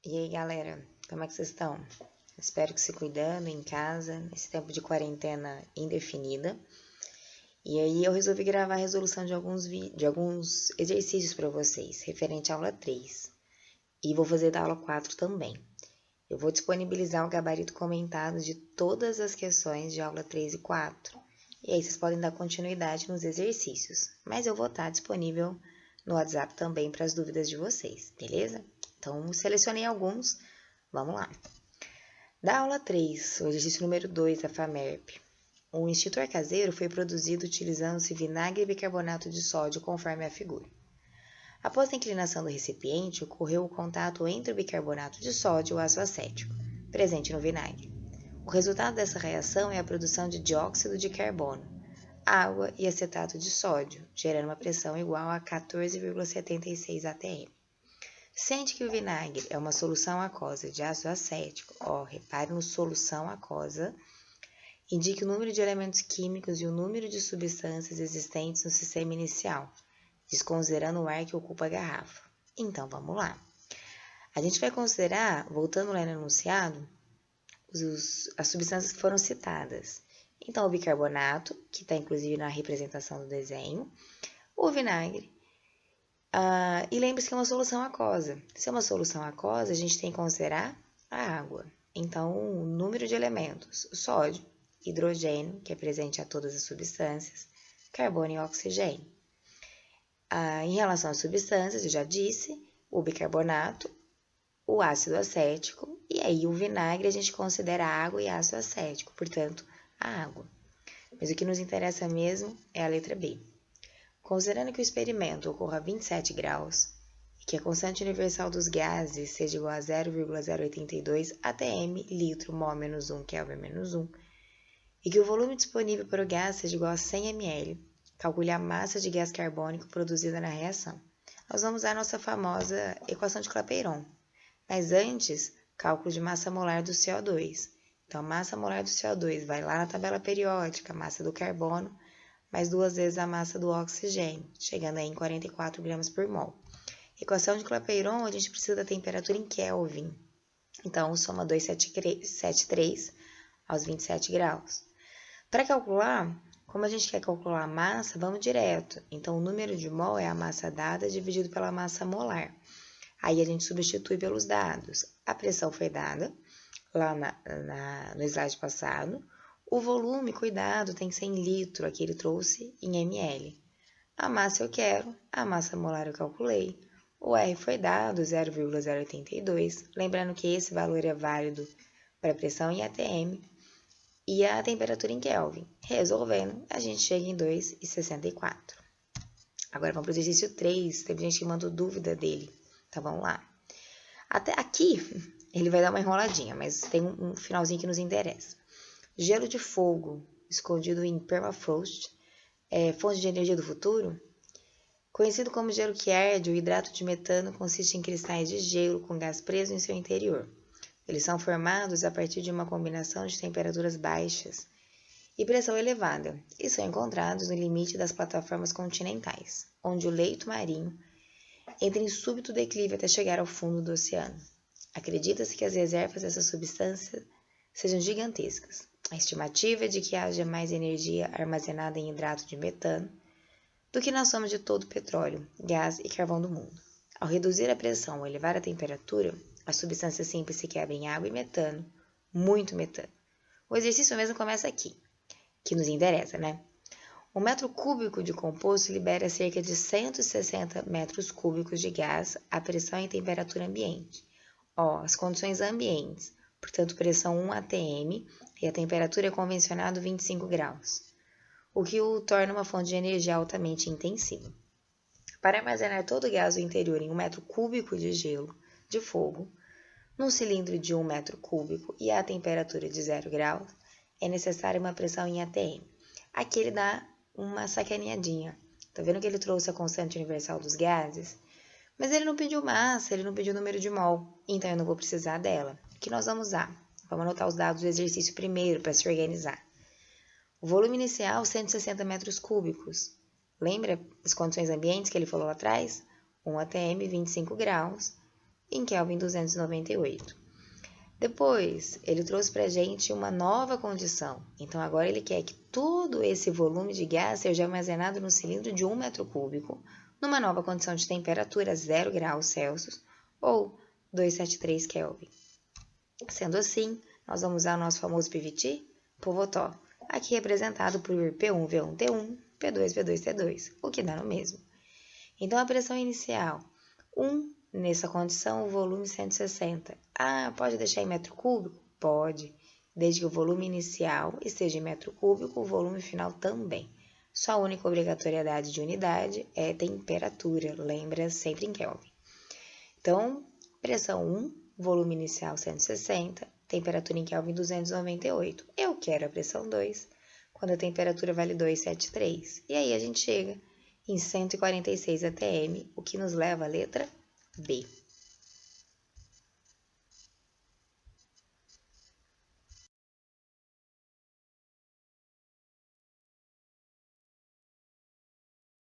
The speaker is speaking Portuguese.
E aí, galera, como é que vocês estão? Espero que se cuidando em casa, nesse tempo de quarentena indefinida. E aí eu resolvi gravar a resolução de alguns exercícios para vocês, referente à aula 3. E vou fazer da aula 4 também. Eu vou disponibilizar o gabarito comentado de todas as questões de aula 3 e 4. E aí vocês podem dar continuidade nos exercícios. Mas eu vou estar disponível no WhatsApp também para as dúvidas de vocês, beleza? Então, selecionei alguns. Vamos lá. Da aula 3, o exercício número 2 da FAMERP. O extintor caseiro foi produzido utilizando-se vinagre e bicarbonato de sódio, conforme a figura. Após a inclinação do recipiente, ocorreu o contato entre o bicarbonato de sódio e o ácido acético, presente no vinagre. O resultado dessa reação é a produção de dióxido de carbono, água e acetato de sódio, gerando uma pressão igual a 14,76 atm. Sente que o vinagre é uma solução aquosa de ácido acético, repare no solução aquosa, indique o número de elementos químicos e o número de substâncias existentes no sistema inicial, desconsiderando o ar que ocupa a garrafa. Então, vamos lá. A gente vai considerar, voltando lá no enunciado, as substâncias que foram citadas. Então, o bicarbonato, que está inclusive na representação do desenho, o vinagre, e lembre-se que é uma solução aquosa. Se é uma solução aquosa, a gente tem que considerar a água. Então, o número de elementos, o sódio, hidrogênio, que é presente a todas as substâncias, carbono e oxigênio. Em relação às substâncias, eu já disse, o bicarbonato, o ácido acético, e aí o vinagre a gente considera água e ácido acético, portanto, a água. Mas o que nos interessa mesmo é a letra B. Considerando que o experimento ocorra a 27 graus e que a constante universal dos gases seja igual a 0,082 atm litro mol menos 1 Kelvin menos 1 e que o volume disponível para o gás seja igual a 100 ml, calcule a massa de gás carbônico produzida na reação. Nós vamos usar a nossa famosa equação de Clapeyron, mas antes, cálculo de massa molar do CO2. Então, a massa molar do CO2 vai lá na tabela periódica, a massa do carbono, mais 2 vezes a massa do oxigênio, chegando aí em 44 gramas por mol. Equação de Clapeyron, a gente precisa da temperatura em Kelvin. Então, soma 273 aos 27 graus. Para calcular, como a gente quer calcular a massa, vamos direto. Então, o número de mol é a massa dada dividido pela massa molar. Aí, a gente substitui pelos dados. A pressão foi dada lá no slide passado. O volume, cuidado, tem que ser em litro, aqui ele trouxe em ml. A massa eu quero, a massa molar eu calculei. O R foi dado, 0,082. Lembrando que esse valor é válido para a pressão em atm e a temperatura em Kelvin. Resolvendo, a gente chega em 2,64. Agora vamos para o exercício 3. Teve gente que mandou dúvida dele. Então vamos lá. Até aqui, ele vai dar uma enroladinha, mas tem um finalzinho que nos interessa. Gelo de fogo, escondido em permafrost, fonte de energia do futuro? Conhecido como gelo que arde, o hidrato de metano consiste em cristais de gelo com gás preso em seu interior. Eles são formados a partir de uma combinação de temperaturas baixas e pressão elevada, e são encontrados no limite das plataformas continentais, onde o leito marinho entra em súbito declive até chegar ao fundo do oceano. Acredita-se que as reservas dessa substância sejam gigantescas. A estimativa é de que haja mais energia armazenada em hidrato de metano do que na soma de todo o petróleo, gás e carvão do mundo. Ao reduzir a pressão ou elevar a temperatura, a substância simples se quebra em água e metano, muito metano. O exercício mesmo começa aqui, que nos interessa, né? Um metro cúbico de composto libera cerca de 160 metros cúbicos de gás à pressão e temperatura ambiente. As condições ambientes, portanto, pressão 1 atm e a temperatura é convencionado 25 graus, o que o torna uma fonte de energia altamente intensiva. Para armazenar todo o gás do interior em 1 metro cúbico de gelo de fogo, num cilindro de 1 metro cúbico e a temperatura de 0 graus, é necessária uma pressão em atm. Aqui ele dá uma sacaneadinha. Tá vendo que ele trouxe a constante universal dos gases? Mas ele não pediu massa, ele não pediu número de mol, então eu não vou precisar dela. O que nós vamos usar? Vamos anotar os dados do exercício primeiro para se organizar. O volume inicial, 160 metros cúbicos. Lembra as condições ambientes que ele falou lá atrás? 1 atm, 25 graus. em Kelvin 298. Depois, ele trouxe para a gente uma nova condição. Então, agora ele quer que todo esse volume de gás seja armazenado no cilindro de 1 metro cúbico, numa nova condição de temperatura 0 graus Celsius ou 273 Kelvin. Sendo assim, nós vamos usar o nosso famoso PVT, Pivotó, aqui representado por P1, V1, T1, P2, V2, T2, o que dá no mesmo. Então, a pressão inicial, 1, nessa condição, o volume 160. Ah, pode deixar em metro cúbico? Pode, desde que o volume inicial esteja em metro cúbico, o volume final também. Só a única obrigatoriedade de unidade é temperatura, lembra sempre em Kelvin. Então, pressão 1, volume inicial 160, temperatura em Kelvin 298. Eu quero a pressão 2, quando a temperatura vale 273. E aí a gente chega em 146 atm, o que nos leva à letra B.